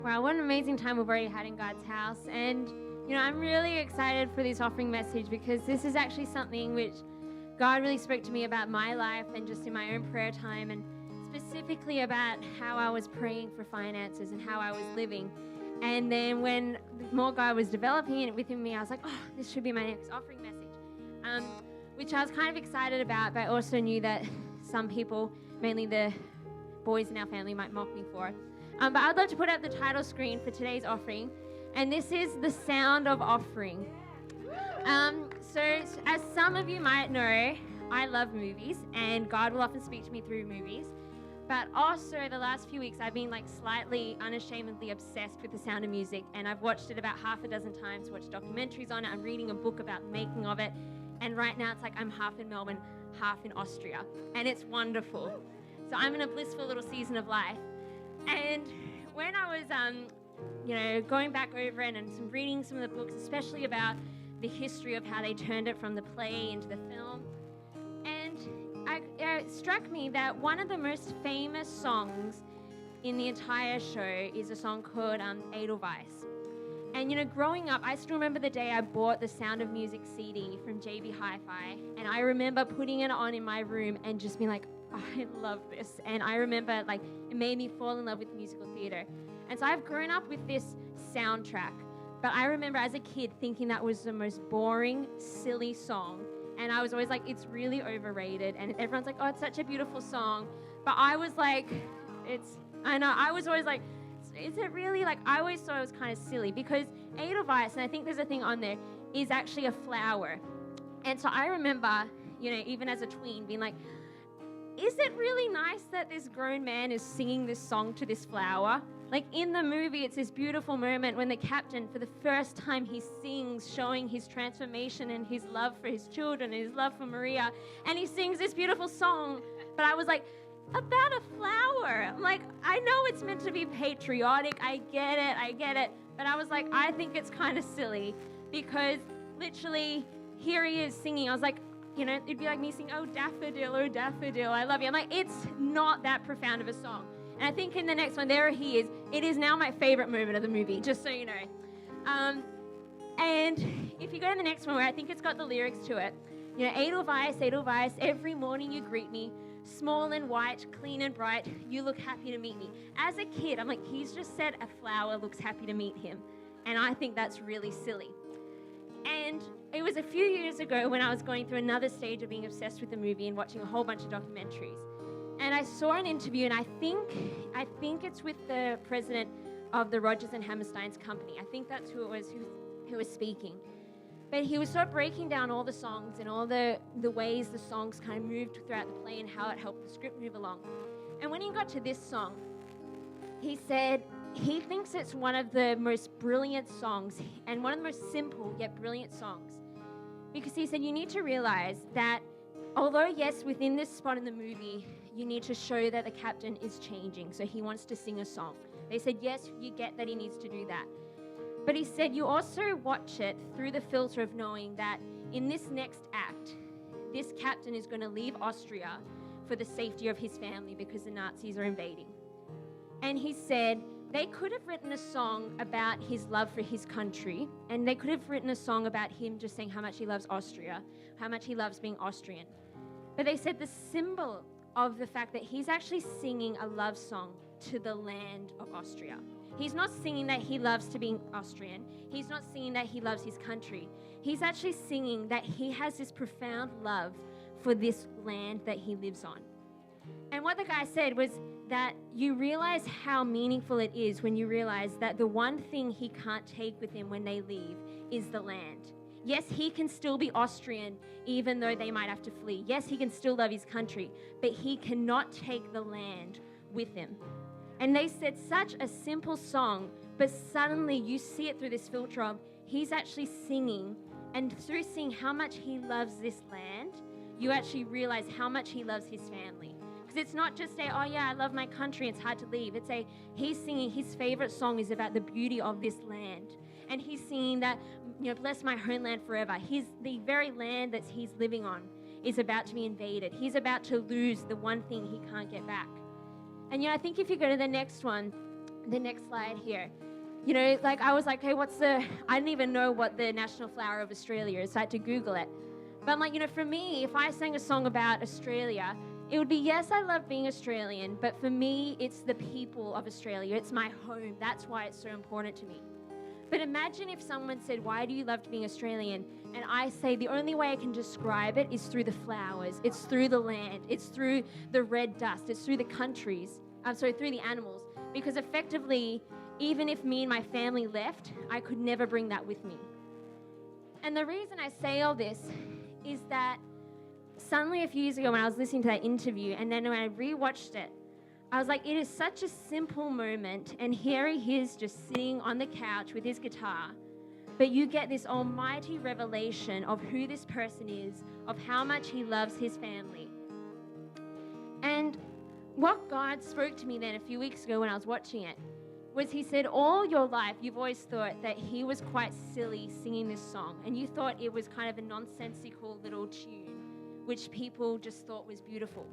Wow, what an amazing time we've already had in God's house. And, I'm really excited for this offering message because this is actually something which God really spoke to me about my life and just in my own prayer time, and specifically about how I was praying for finances and how I was living. And then when more God was developing it within me, I was like, oh, this should be my next offering message, which I was kind of excited about, but I also knew that some people, mainly the boys in our family, might mock me for it. But I'd love to put up the title screen for today's offering, and this is The Sound of Offering. So as some of you might know, I love movies, and God will often speak to me through movies. But also the last few weeks, I've been slightly unashamedly obsessed with the sound of music, and I've watched it about half a dozen times, watched documentaries on it, I'm reading a book about the making of it, and right now it's like I'm half in Melbourne, half in Austria, and it's wonderful. So I'm in a blissful little season of life. And when I was, going back over it and reading some of the books, especially about the history of how they turned it from the play into the film, and it struck me that one of the most famous songs in the entire show is a song called Edelweiss. And, growing up, I still remember the day I bought the Sound of Music CD from JB Hi-Fi, and I remember putting it on in my room and just being like, I love this. And I remember it made me fall in love with musical theater. And so I've grown up with this soundtrack. But I remember as a kid thinking that was the most boring, silly song. And I was always like, it's really overrated. And everyone's like, oh, it's such a beautiful song. But I was like, I was always like, is it really? I always thought it was kind of silly because Edelweiss, and I think there's a thing on there, is actually a flower. And so I remember, even as a tween being like, is it really nice that this grown man is singing this song to this flower? In the movie, it's this beautiful moment when the captain, for the first time, he sings, showing his transformation and his love for his children and his love for Maria. And he sings this beautiful song. But I was like, about a flower. I'm like, I know it's meant to be patriotic. I get it. But I was like, I think it's kind of silly because literally here he is singing. I was like, it'd be like me singing, oh, daffodil, I love you. I'm like, it's not that profound of a song. And I think in the next one, there he is. It is now my favorite moment of the movie, just so you know. And if you go to the next one, where I think it's got the lyrics to it, Edelweiss, every morning you greet me, small and white, clean and bright, you look happy to meet me. As a kid, I'm like, he's just said a flower looks happy to meet him. And I think that's really silly. And it was a few years ago when I was going through another stage of being obsessed with the movie and watching a whole bunch of documentaries. And I saw an interview, and I think it's with the president of the Rodgers and Hammerstein's company. I think that's who it was who was speaking. But he was sort of breaking down all the songs and all the ways the songs kind of moved throughout the play and how it helped the script move along. And when he got to this song, he said he thinks it's one of the most brilliant songs and one of the most simple yet brilliant songs. Because he said you need to realize that although, yes, within this spot in the movie, you need to show that the captain is changing, so he wants to sing a song. They said, yes, you get that he needs to do that. But he said you also watch it through the filter of knowing that in this next act, this captain is going to leave Austria for the safety of his family because the Nazis are invading. And he said they could have written a song about his love for his country, and they could have written a song about him just saying how much he loves Austria, how much he loves being Austrian. But they said the symbol of the fact that he's actually singing a love song to the land of Austria. He's not singing that he loves to be Austrian. He's not singing that he loves his country. He's actually singing that he has this profound love for this land that he lives on. And what the guy said was that you realize how meaningful it is when you realize that the one thing he can't take with him when they leave is the land. Yes, he can still be Austrian even though they might have to flee. Yes, he can still love his country, but he cannot take the land with him. And they said such a simple song, but suddenly you see it through this filter of he's actually singing, and through seeing how much he loves this land, you actually realize how much he loves his family. Because it's not just oh yeah, I love my country, it's hard to leave. It's he's singing his favorite song is about the beauty of this land. And he's singing that, bless my homeland forever. The very land that he's living on is about to be invaded. He's about to lose the one thing he can't get back. And I think if you go to the next one, the next slide here. You know, like I was like, hey, I didn't even know what the national flower of Australia is, so I had to Google it. But I'm like, you know, for me, if I sang a song about Australia, it would be, yes, I love being Australian, but for me, it's the people of Australia. It's my home. That's why it's so important to me. But imagine if someone said, why do you love being Australian? And I say, the only way I can describe it is through the flowers. It's through the land. It's through the red dust. It's through the through the animals. Because effectively, even if me and my family left, I could never bring that with me. And the reason I say all this is that suddenly a few years ago when I was listening to that interview, and then when I rewatched it, I was like, it is such a simple moment, and here he is just sitting on the couch with his guitar, but you get this almighty revelation of who this person is, of how much he loves his family. And what God spoke to me then a few weeks ago when I was watching it was he said, all your life you've always thought that he was quite silly singing this song, and you thought it was kind of a nonsensical little tune, which people just thought was beautiful.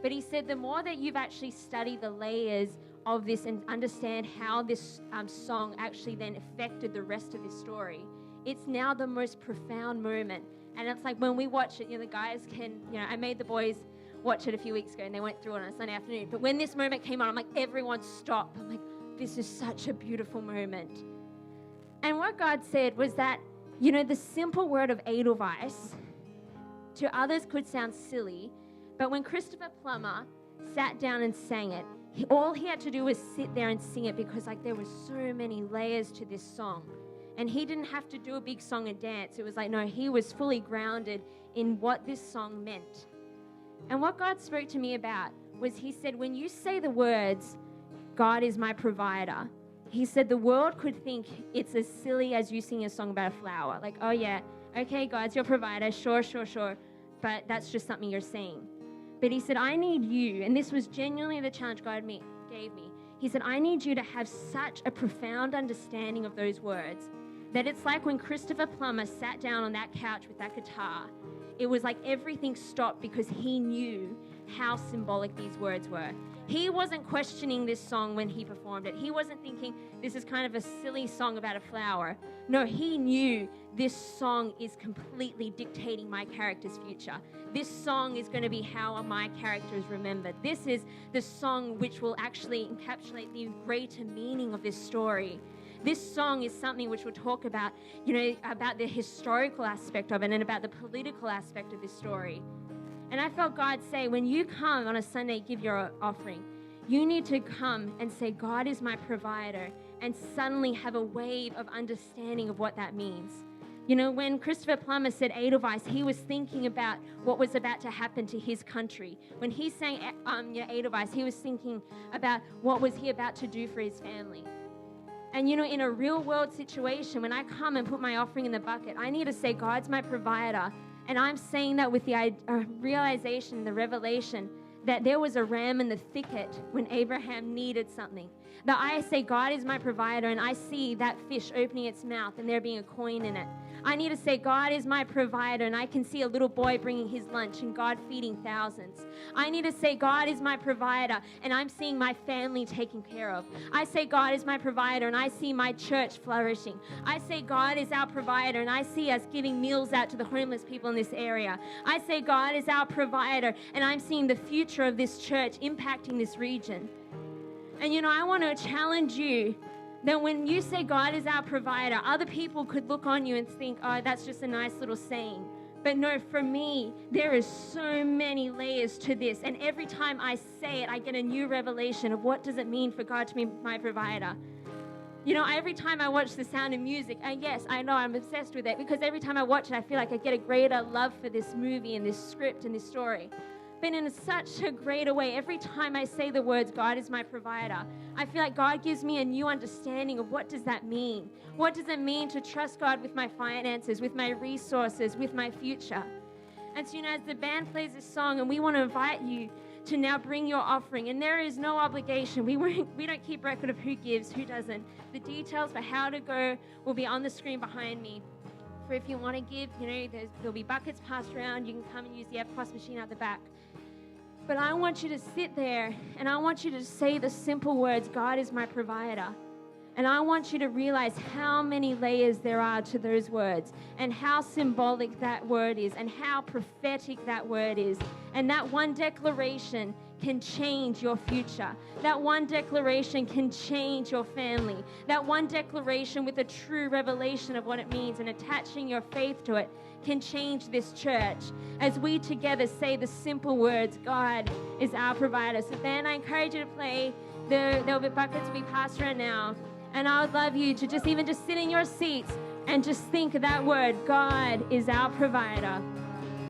But he said the more that you've actually studied the layers of this and understand how this song actually then affected the rest of this story, it's now the most profound moment. And it's like when we watch it, you know, the guys can, you know, I made the boys watch it a few weeks ago and they went through it on a Sunday afternoon. But when this moment came on, I'm like, everyone stop. I'm like, this is such a beautiful moment. And what God said was that, you know, the simple word of Edelweiss to others could sound silly, but when Christopher Plummer sat down and sang it, all he had to do was sit there and sing it because like there were so many layers to this song. And he didn't have to do a big song and dance. It was like, no, he was fully grounded in what this song meant. And what God spoke to me about was he said, when you say the words, God is my provider, he said the world could think it's as silly as you sing a song about a flower. Like, oh yeah, okay, God's your provider, sure. But that's just something you're saying. But he said, I need you, and this was genuinely the challenge God gave me. He said, I need you to have such a profound understanding of those words that it's like when Christopher Plummer sat down on that couch with that guitar, it was like everything stopped because he knew how symbolic these words were. He wasn't questioning this song when he performed it. He wasn't thinking this is kind of a silly song about a flower. No, he knew this song is completely dictating my character's future. This song is going to be how my character is remembered. This is the song which will actually encapsulate the greater meaning of this story. This song is something which we'll talk about, you know, about the historical aspect of it and about the political aspect of this story. And I felt God say, when you come on a Sunday, give your offering, you need to come and say, God is my provider, and suddenly have a wave of understanding of what that means. You know, when Christopher Plummer said Edelweiss, he was thinking about what was about to happen to his country. When he sang Edelweiss, he was thinking about what was he about to do for his family. And, you know, in a real world situation, when I come and put my offering in the bucket, I need to say, God's my provider. And I'm saying that with the realization, the revelation that there was a ram in the thicket when Abraham needed something. That I say, God is my provider, and I see that fish opening its mouth and there being a coin in it. I need to say, God is my provider, and I can see a little boy bringing his lunch and God feeding thousands. I need to say, God is my provider, and I'm seeing my family taken care of. I say, God is my provider, and I see my church flourishing. I say, God is our provider, and I see us giving meals out to the homeless people in this area. I say, God is our provider, and I'm seeing the future of this church impacting this region. And, you know, I want to challenge you that when you say God is our provider, other people could look on you and think, oh, that's just a nice little saying. But no, for me, there is so many layers to this. And every time I say it, I get a new revelation of what does it mean for God to be my provider. You know, every time I watch The Sound of Music, and yes, I know I'm obsessed with it, because every time I watch it, I feel like I get a greater love for this movie and this script and this story. But in such a greater way, every time I say the words, God is my provider, I feel like God gives me a new understanding of what does that mean? What does it mean to trust God with my finances, with my resources, with my future? And so, you know, as the band plays this song, and we want to invite you to now bring your offering, and there is no obligation. We don't keep record of who gives, who doesn't. The details for how to go will be on the screen behind me. For if you want to give, you know, there'll be buckets passed around. You can come and use the EFTPOS machine out the back. But I want you to sit there and I want you to say the simple words, God is my provider. And I want you to realize how many layers there are to those words and how symbolic that word is and how prophetic that word is. And that one declaration can change your future. That one declaration can change your family. That one declaration with a true revelation of what it means and attaching your faith to it can change this church as we together say the simple words, God is our provider. So then I encourage you to play. There'll be buckets to be passed around now. And I would love you to just sit in your seats and just think of that word, God is our provider.